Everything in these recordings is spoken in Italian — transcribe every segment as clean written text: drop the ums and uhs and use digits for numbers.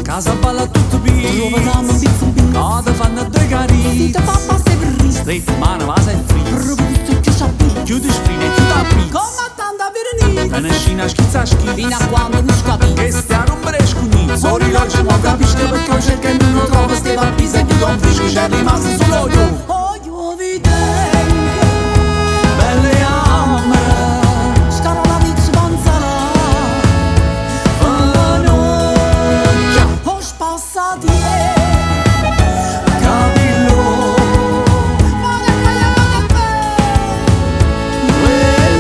casa balla tutto qui. Roma dammi un pizzo in pizzo. Cade fanno due cari. Si te fa passare per ris. Stretta mano va sei frizz. Proprio tutto più sciappi. Chiudi sprine e chiudi a pizz. Come tanta verenizia. Te ne scina schizza schizza. Fino a quando non scapi. Che stia a rompere scugnizzo. Orologio non capisce perché ho cercato e non lo trovo. Steva a Pisa e chiudo un frisco. C'è rimasto sull'olio. Oio vidente. Belle ame. Scala la pizza panzala. Fanocchia. Ho spassati. Capillo.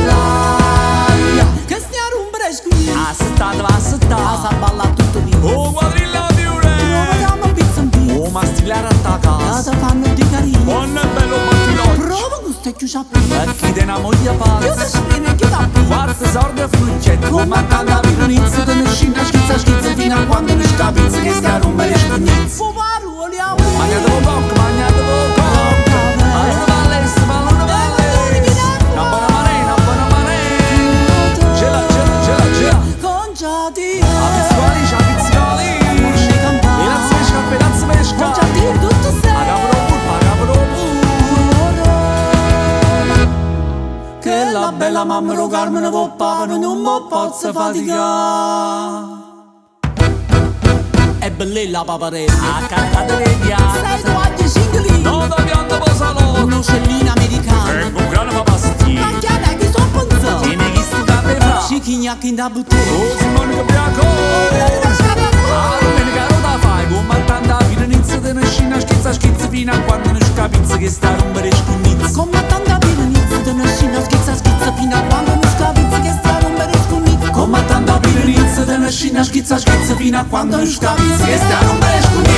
Quell'aria. Che stia a rompere scugnizzi. Assettata va assettata. Casa balla tutto di Oh quadrilla di Roma ure. dammi un pizzo in pizzo. Oh ma stilare a ta casa. Casa fanno di carini. Buono e bello battiloccio. Prova questo è più sciappi. E chi te una moglie Chiude pazza. sprine e chiude a pizza. Guarda sordi e fruccetto. Come tanta vironizia. Te ne scina schizza schizza. Fino a quando non scapizza. Che stia a rompere scugnizzi. Fu paroli a ui. Magnatevo poco, magnatevo poco. Allora valesse, allora valesse. Una buona mare, una buona mare. Gela, gela, gela, gela. Conciati. A pizzicoli, a pizzicoli. Pelazzo pesca, pelazzo pesca. Conciati tutto sei. A capro pur, a capro pur. Che la bella mamma lo Carmine poppavano. Non mo posso faticare. È bella paparella. A cantare le piante. Sei quattro singoli. Non dobbiamo posare. Un'uccellina americana. Tengo un grano pa pastiglie. Ma che è che sono pensato? Tieni chi stu cape fra. Cicchignac in da bottega. Oh Simone che bianco. Ah, domenica rota fai. Come tanta virenizia te ne scina schizza schizza. Fino a quando non scapizza che sta a rompere scugnizzi. Come tanta virenizia. Te ne scina schizza schizza. Fino a quando non scapizza che sta a rompere scugnizzi. Come tanta virenizia te ne scina schizza schizza. Fino a quando non scapizza che sta a rompere scugnizzi.